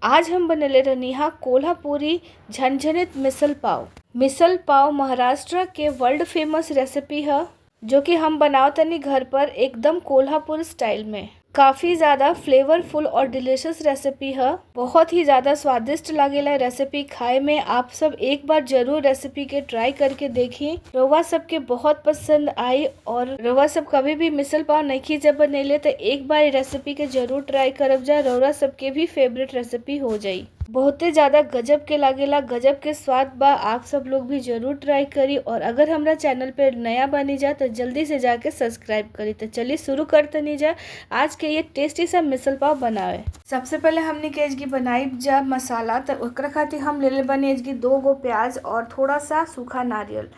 आज हम बनले रहनी हा कोल्हापुरी झनझनित मिसल पाव। मिसल पाव महाराष्ट्र के वर्ल्ड फेमस रेसिपी है जो कि हम बनाओ तनी घर पर एकदम कोल्हापुर स्टाइल में। काफ़ी ज़्यादा फ्लेवरफुल और डिलीशियस रेसिपी है। बहुत ही ज़्यादा स्वादिष्ट लागेला रेसिपी खाए में। आप सब एक बार जरूर रेसिपी के ट्राई करके देखिए, रउआ सबके बहुत पसंद आई। और रउआ सब कभी भी मिसल पाव नहीं जब बनैले तो एक बार रेसिपी के जरूर ट्राई करब जा, रउआ सबके भी फेवरेट रेसिपी हो जाई। बहुते ज़्यादा गजब के लागेला, गजब के स्वाद बा। आप सब लोग भी जरूर ट्राई करी। और अगर हमरा चैनल पे नया बनी जा तो जल्दी से जाके सब्सक्राइब करी। तो चलिए शुरू करते नहीं जा आज के ये टेस्टी सा मिसल पाव बनावे। सबसे पहले हमने के एजगी बनाई जा मसाला। तो ओकरा खातिर हम ले बनी एजगी 2 गो प्याज और थोड़ा सा सूखा नारियल।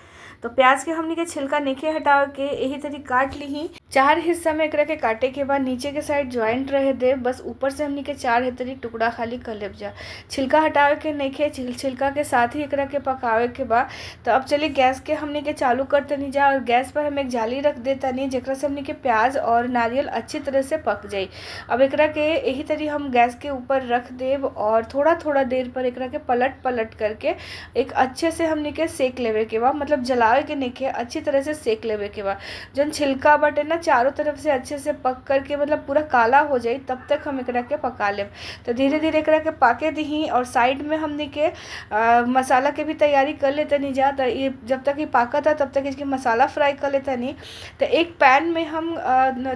तो प्याज के हमने के छिलका नीचे हटाव के यही तरीके काट ली। 4 हिस्सा में एकरा के काटे के बाद नीचे के साइड ज्वाइंट रहे दे, बस ऊपर से हमने के 4 तरीके टुकड़ा खाली कर लेब जा। छिलका हटावे के नहीं, छिलका के साथ ही एकरा के पकावे के बाद। तो अब चलिए गैस के हमने के चालू करते नहीं जा और गैस पर हम एक जाली रख देता नहीं जेकरा से हमने के प्याज और नारियल अच्छी तरह से पक जाए। अब एकरा के यही तरीके हम गैस के ऊपर रख देब और थोड़ा थोड़ा देर पर एकरा के पलट करके एक अच्छे से हमने के सेक लेवे के बाद, मतलब जलावे के नहीं, अच्छी तरह से सेक लेवे के बाद। जब छिलका बटे ना चारों तरफ से अच्छे से पक करके मतलब पूरा काला हो जाए तब तक हम एकरा के पका लेब। तो धीरे धीरे एकरा के पाके दी और साइड में हमने के मसाला के भी तैयारी कर लेते नहीं जा। तो ये जब तक ये पाका था तब तक इसके मसाला फ्राई कर लेता नहीं। तो एक पैन में हम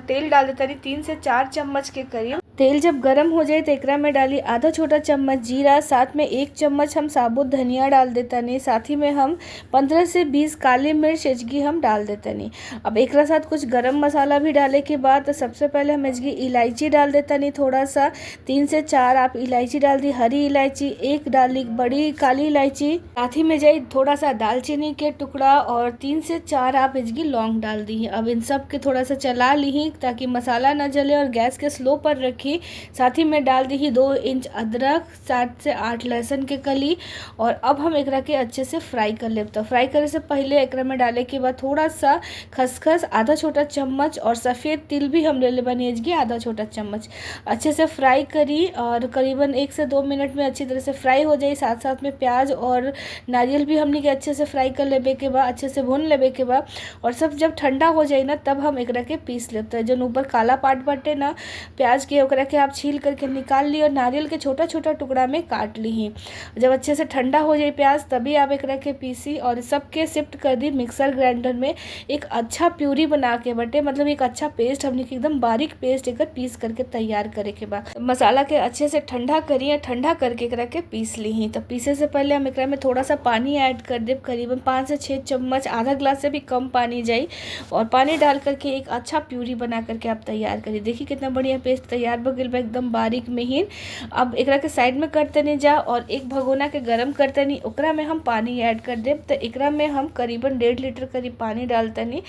तेल डाल देता नहीं 3 से 4 चम्मच के करीब। तेल जब गरम हो जाए तो एकरा में डाली आधा छोटा चम्मच जीरा, साथ में 1 चम्मच हम साबुत धनिया डाल देता नहीं, साथ ही में हम 15 से 20 काली मिर्च एजगी हम डाल देता नहीं। अब एक साथ कुछ गरम मसाला भी डाले के बाद तो सबसे पहले हम एजगी इलायची डाल देता नहीं, थोड़ा सा 3 से 4 आप इलायची डाल दी, हरी इलायची 1 डाली, बड़ी काली इलायची, साथ ही में जाए थोड़ा सा दालचीनी के टुकड़ा और 3 से 4 आप एजगी लौंग डाल दी। अब इन सब के थोड़ा सा चला ली ताकि मसाला न जले और गैस के स्लो पर रखी। साथ ही में डाल दी 2 इंच अदरक, 7 से 8 लहसुन के कली। और अब हम एकरा के अच्छे से फ्राई कर लेब। तो फ्राई करे से पहले एकरा में डाले के बाद थोड़ा सा खसखस आधा छोटा चम्मच और सफ़ेद तिल भी हम ले बनी एजगी आधा छोटा चम्मच। अच्छे से फ्राई करी और करीबन 1 से 2 मिनट में अच्छी तरह से फ्राई हो जाए। साथ साथ में प्याज और नारियल भी हमने के अच्छे से फ्राई कर लेबे के बाद, अच्छे से भून लेबे के बाद। और सब जब ठंडा हो जाए ना तब हम एकरा के पीस लेते हैं। जो ऊपर काला पार्ट बटे ना प्याज के ओकरा के आप छील करके निकाल ली और नारियल के छोटा छोटा टुकड़ा में काट ली। जब अच्छे से ठंडा हो जाए प्याज तभी आप एकरा के पीसी और सबके शिफ्ट कर दी मिक्सर ग्राइंडर में। एक अच्छा प्यूरी बना के बटे, मतलब एक अच्छा पेस्ट हमने के एकदम बारीक पेस्ट एक पीस करके तैयार करे के बाद मसाला के अच्छे से ठंडा करिए, ठंडा करके एकरा के पीस ली। तो पीसे से पहले हम एकरा में थोड़ा सा पानी ऐड कर दे, करीबन 5 से 6 चम्मच, आधा ग्लास से भी कम पानी जाए। और पानी डाल करके एक अच्छा प्यूरी बना करके आप तैयार करिए। देखिए कितना बढ़िया पेस्ट तैयार हो गया एकदम बारीक महीन। अब एकरा के साइड में करते नहीं जा और एक भगोना के गरम करते नहीं, ओकरा में हम पानी ऐड कर देब। तो एकरा में हम करीबन 1.5 लीटर करीब पानी डालते नहीं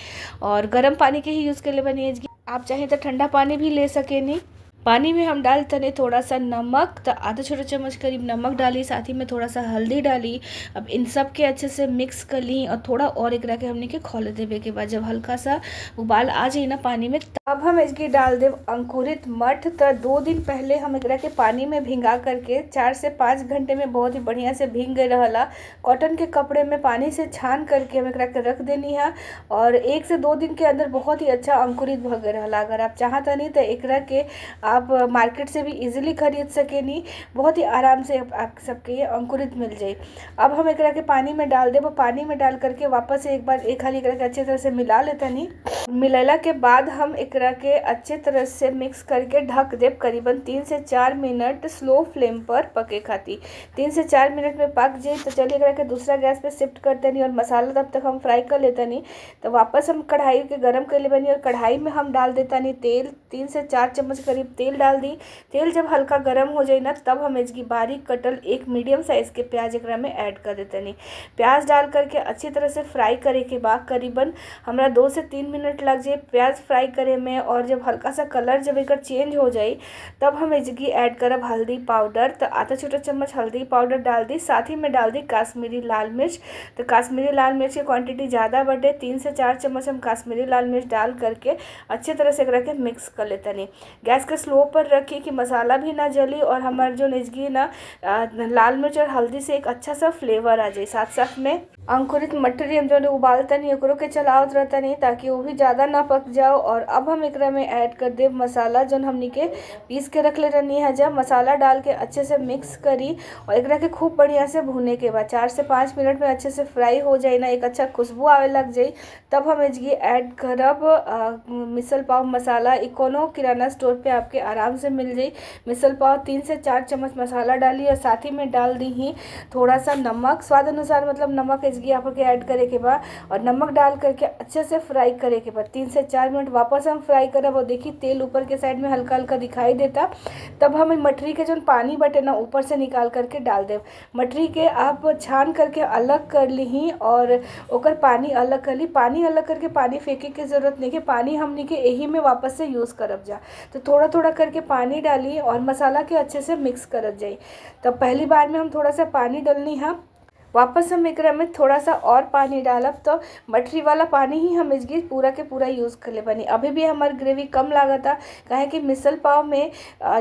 और गर्म पानी के ही यूज़ कर ले बनी। आप चाहे तो ठंडा पानी भी ले सके नहीं। पानी में हम डालते नहीं थोड़ा सा नमक, तो आधा छोटा चम्मच करीब नमक डाली, साथ ही में थोड़ा सा हल्दी डाली। अब इन सब के अच्छे से मिक्स कर ली और थोड़ा और एकरा के हमने के खोले देवे के बाद जब हल्का सा उबाल आ जाए ना पानी में तब हम इसकी डाल देव अंकुरित मठ। तो 2 दिन पहले हम एकरा के पानी में भिंगा करके 4 से 5 घंटे में बहुत ही बढ़िया से भींग गए रहला। कॉटन के कपड़े में पानी से छान करके हम एकरा के रख देनी है और 1 से 2 दिन के अंदर बहुत ही अच्छा अंकुरित भ गए रहला। अगर आप चाहता नहीं तो एकरा के आप मार्केट से भी इजीली खरीद सके नहीं, बहुत ही आराम से आप सबके ये अंकुरित मिल जाए। अब हम एकरा के पानी में डाल देब। पानी में डाल करके वापस से एक बार एक हाली एकरा के अच्छे तरह से मिला लेता नहीं। मिलाला के बाद हम एकरा के अच्छे तरह से मिक्स करके ढक देब करीबन 3 से 4 मिनट स्लो फ्लेम पर पके खाती। 3 से 4 मिनट में पक जाए तो चलिए एकरा के दूसरा गैस पे शिफ्ट करते नहीं और मसाला तब तक हम फ्राई कर लेता नहीं। तो वापस हम कढ़ाई के गरम कर ले बनी और कढ़ाई में हम डाल देता नहीं तेल, 3 से 4 चम्मच करीब तेल डाल दी। तेल जब हल्का गरम हो जाए ना तब हम इसकी बारीक कटल एक मीडियम साइज के प्याज एकरा में ऐड कर देते नहीं। प्याज डाल करके अच्छी तरह से फ्राई करे के बाद करीबन हमरा 2 से 3 मिनट लग जाए प्याज फ्राई करे में। और जब हल्का सा कलर जब एक चेंज हो जाए तब हम इसकी ऐड करब हल्दी पाउडर। तो आधा छोटा चम्मच हल्दी पाउडर डाल दी, साथ ही में डाल दी काश्मीरी लाल मिर्च। तो काश्मीरी लाल मिर्च की क्वांटिटी ज़्यादा बढ़े, 3 से 4 चम्मच हम काश्मीरी लाल मिर्च डाल करके अच्छे तरह से एकरा के मिक्स कर लेते नहीं। गैस के स्लो पर रखी कि मसाला भी ना जली और हमारे जो निजगी ना लाल मिर्च और हल्दी से एक अच्छा सा फ्लेवर आ जाए। साथ साथ में अंकुरित मटरी हम जो उबालतनी एकरो के चलावत रहतनी ताकि वो भी ज़्यादा ना पक जाओ। और अब हम एकरा में ऐड कर देव मसाला जो हमनी के पीस के रख ले रहनी है। जब मसाला डाल के अच्छे से मिक्स करी और एकरा के खूब बढ़िया से भूने के बाद 4 से 5 मिनट में अच्छे से फ्राई हो जाए ना, एक अच्छा खुशबू आवे लग जाए, तब हम इसकी ऐड करब मिसल पाव मसाला। ई कोनो किराना स्टोर पे आपके आराम से मिल जाए। मिसल पाव 3 से 4 चम्मच मसाला डाली और साथ ही में डाल दी ही थोड़ा सा नमक स्वाद अनुसार, मतलब नमक इसकी आपके ऐड करे के बाद और नमक डाल करके अच्छे से फ्राई करे के बाद 3 से 4 मिनट वापस हम फ्राई करब। और देखिए तेल ऊपर के साइड में हल्का हल्का दिखाई देता, तब हम मटरी के जो पानी बटे ना ऊपर से निकाल करके डाल देव। मटरी के आप छान करके अलग कर ली और ओकर पानी अलग कर ली। पानी अलग करके पानी फेंके की ज़रूरत नहीं है, पानी हमनी के यही में वापस से यूज़ करब जा। तो थोड़ा थोड़ा करके पानी डाली और मसाला के अच्छे से मिक्स करत जाई। तब पहली बार में हम थोड़ा सा पानी डालनी है, वापस हम एकरा में थोड़ा सा और पानी डालब तो मटरी वाला पानी ही हम इसकी पूरा के पूरा यूज़ कर ले बनी। अभी भी हमार ग्रेवी कम लागता काहे कि मिसल पाव में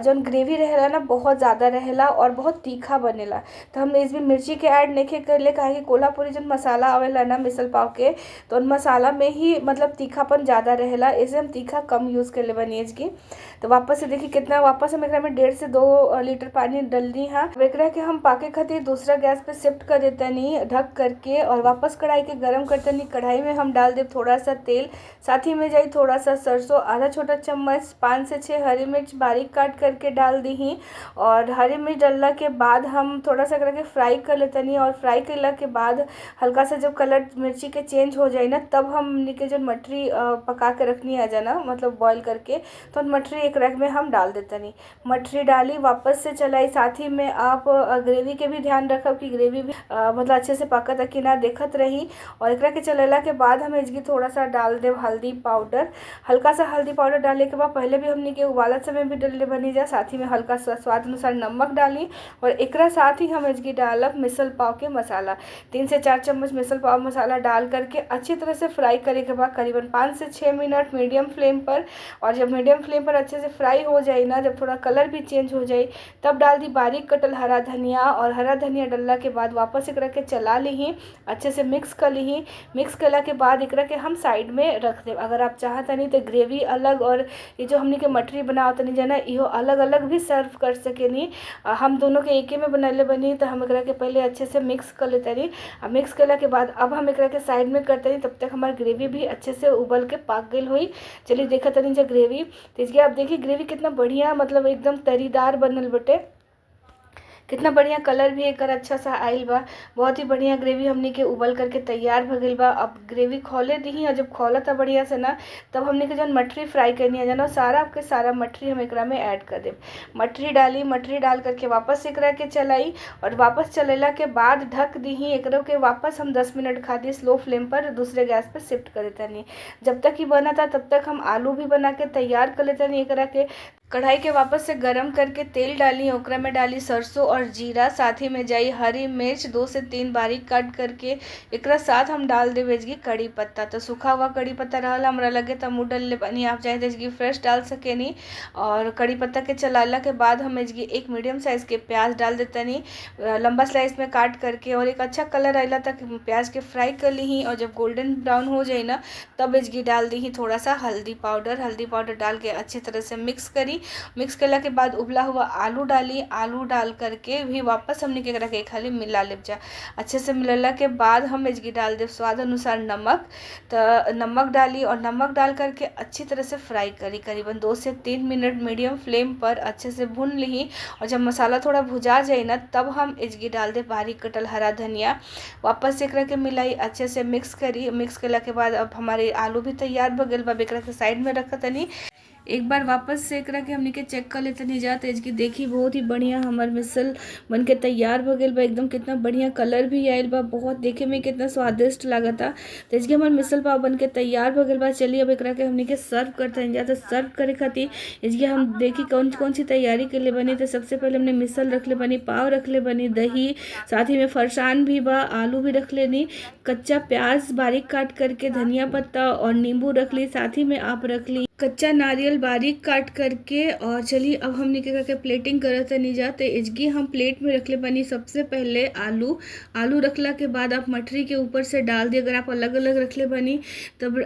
जौन ग्रेवी रहेला ना बहुत ज़्यादा रहेला और बहुत तीखा बनेला। तो हम इसमें मिर्ची के ऐड नहीं कर ले काहे कि कोल्हापुरी जौन मसाला आवेला ना मिसल पाव के, तो उन मसाला में ही मतलब तीखापन ज़्यादा रहेला, इसे हम तीखा कम यूज़ कर ले बनी इसकी। तो वापस से देखिए कितना, वापस हम एकरा में 1.5 से 2 लीटर पानी डालनी है। एकरा के हम पाके खातिर दूसरा गैस पे शिफ्ट कर देतनी ढक करके और वापस कढ़ाई के गरम करतनी। कढ़ाई में हम डाल देव थोड़ा सा तेल, साथ ही में जाई थोड़ा सा सरसों, आधा छोटा चम्मच, 5 से 6 हरी मिर्च बारीक काट करके डाल दी ही। और हरी मिर्च डालने के बाद हम थोड़ा सा करके फ्राई कर लेतनी और फ्राई करला के बाद हल्का सा जब कलर मिर्ची के चेंज हो जाए ना, तब हमनी के जो मटरी पका के रखनी है जाना, मतलब बॉईल करके, तो मटरी एक रग में हम डाल देतनी। मटरी डाली वापस से चलाई, साथ ही में आप ग्रेवी के भी ध्यान रखब कि ग्रेवी भी मतलब अच्छे से पकत कि ना देखत रही। और एकरा के चलेला के बाद हम इसकी थोड़ा सा डाल देव हल्दी पाउडर। हल्का सा हल्दी पाउडर डालने के बाद पहले भी हमने के उबालत समय भी डाले बनी जा, साथ ही में हल्का सा स्वाद अनुसार नमक डाली और एकरा साथ ही हम इसकी डालब मिसल पाव के मसाला। 3 से 4 चम्मच मिसल पाव मसाला डाल करके अच्छी तरह से फ्राई करे के बाद करीबन 5 से 6 मिनट मीडियम फ्लेम पर। और जब मीडियम फ्लेम पर अच्छे से फ्राई हो जाए ना, जब थोड़ा कलर भी चेंज हो जाए, तब डाल दी बारीक कटल हरा धनिया। और हरा धनिया डालने के बाद वापस एकरा के चला ली, अच्छे से मिक्स कर ली। मिक्स करला के बाद एकरा के हम साइड में रख देव। अगर आप चाहतनी तो ग्रेवी अलग और ये जो हमने के मटरी बनावतनी जना इहो अलग अलग भी सर्व कर सकेनी। हम दोनों के एके में बनले बनी, तो हम एकरा के पहले अच्छे से मिक्स कर लेतनी। मिक्स करला के बाद अब हम एकरा के साइड में करतनी, तब तक हमारी ग्रेवी भी अच्छे से उबल के पाक गई हुई। चलिए देखा तनी जो ग्रेवी, तो इसके आप देखिए ग्रेवी कितना बढ़िया, मतलब एकदम तरीदार बनल बटे, कितना बढ़िया कलर भी एक अच्छा सा आइल बा। बहुत ही बढ़िया ग्रेवी हमने के उबल करके तैयार हो गई बा। अब ग्रेवी खोले दी और जब खोला था बढ़िया से ना, तब हमने के जो मटरी फ्राई करनी है जाना, सारा आपके सारा मटरी हम एकरा में ऐड कर दें। मटरी डाली, मटरी डाल करके वापस एकरा के चलाई और वापस चलेला के बाद ढक दी। एकरा के वापस हम 10 मिनट खातिर स्लो फ्लेम पर दूसरे गैस पर शिफ्ट कर देता नहीं। जब तक ही बना था तब तक हम आलू भी बना के तैयार कर लेते नहीं। एकरा के कढ़ाई के वापस से गरम करके तेल डाली, ओकरा में डाली सरसों और जीरा, साथ ही में जाई हरी मिर्च 2 से 3 बारीक काट करके। एकरा साथ हम डाल देवे इसकी कड़ी पत्ता, तो सूखा हुआ कड़ी पत्ता रहला हमरा लगे तो मुँह डाल ले पानी, आप चाहे तो इसकी फ्रेश डाल सके नहीं। और कड़ी पत्ता के चलाला के बाद हम इसकी एक मीडियम साइज़ के प्याज डाल देता नहीं लंबा स्लाइस में काट करके, और एक अच्छा कलर आइला तक प्याज के फ्राई कर ली। और जब गोल्डन ब्राउन हो जाए ना, तब इसकी डाल दी थोड़ा सा हल्दी पाउडर डाल के अच्छी तरह से मिक्स करी। मिक्स करला के बाद उबला हुआ आलू डाली, आलू डाल करके भी वापस हमने के रखे खाली मिला लेब जा। अच्छे से मिलला के बाद हम इसकी डाल देव स्वाद अनुसार नमक, तो नमक डाली और नमक डाल करके अच्छी तरह से फ्राई करी, करीबन 2 से 3 मिनट मीडियम फ्लेम पर अच्छे से भून ली। और जब मसाला थोड़ा भुजा जाए ना, तब हम इसकी डाल दे बारीक कटल हरा धनिया, वापस एकरा के मिलाई, अच्छे से मिक्स करी। मिक्स करला के बाद अब हमारे आलू भी तैयार हो गए बा, एकरा के साइड में रखा तनी। एक बार वापस से एकरा के हमने के चेक कर लेते नहीं जाते इसकी, देखी बहुत ही बढ़िया हमार मिसल बन के तैयार हो गई बा। एकदम कितना बढ़िया कलर भी आयल बा, बहुत देखे में कितना स्वादिष्ट लागता। तो इसके हमार मिसल पाव बन के तैयार हो गई बा। चलिए अब एकरा के हमने के सर्व करते हैं जाते। सर्व करे खातिर इसके हम देखी कौन कौन सी तैयारी के लिए बनी। तो सबसे पहले हमने मिसल रख ले बनी, पाव रख ले बनी, दही, साथ ही में फरसान भी बा, आलू भी रख लेनी, कच्चा प्याज बारीक काट करके, धनिया पत्ता और नींबू रख ली, साथ ही में आप रख ली कच्चा नारियल बारीक काट करके। और चलिए अब हमने क्या करके प्लेटिंग करत तनी जा। तो एजगी हम प्लेट में रखले बनी सबसे पहले आलू रखला के बाद आप मठरी के ऊपर से डाल दी। अगर आप अलग अलग रखले बनी तब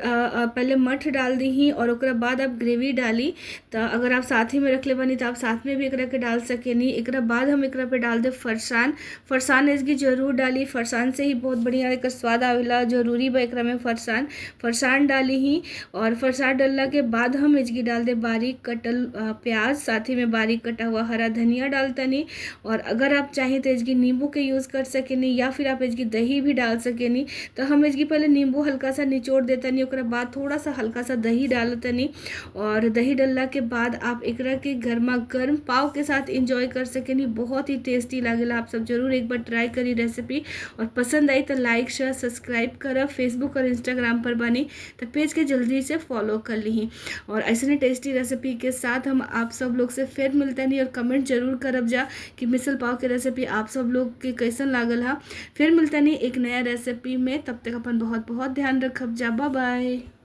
पहले मठ डाल दी ही और ओकरा बाद आप ग्रेवी डाली। तो अगर आप साथ ही में रखले बनी तो आप साथ में भी एकरा के डाल सकेनी। एकरा बाद हम एकरा पे डाल दे फरसान एजगी जरूर डाली। फरसान से ही बहुत बढ़िया एकर स्वाद आवेला, जरूरी बा एकरा में फरसान डाली ही। और फरसान डालला के बाद हम एजगी डाल दे बारीक कटल प्याज, साथ ही में बारीक कटा हुआ हरा धनिया डालतनी। और अगर आप चाहें तो एजगी नींबू के यूज़ कर सकेनी या फिर आप एजगी दही भी डाल सकेनी। तो हम एजगी पहले नींबू हल्का सा निचोड़ देतनी, ओकरा बाद थोड़ा सा हल्का सा दही डालतनी। और दही डालला के बाद आप एकरा के गर्मा गर्म पाव के साथ इंजॉय कर सकेनी। बहुत ही टेस्टी लागेला। आप सब जरूर एक बार ट्राई करी रेसिपी। और पसंद आई तो लाइक शेयर सब्सक्राइब करब। फेसबुक और इंस्टाग्राम पर बनी तो पेज के जल्दी से फॉलो कर ली। और ऐसे टेस्टी रेसिपी के साथ हम आप सब लोग से फिर मिलते नहीं। और कमेंट जरूर करब जा कि मिसल पाव के रेसिपी आप सब लोग के कैसन लागल हा। फिर मिलते नहीं एक नया रेसिपी में। तब तक अपन बहुत बहुत ध्यान रखब जा। Bye by.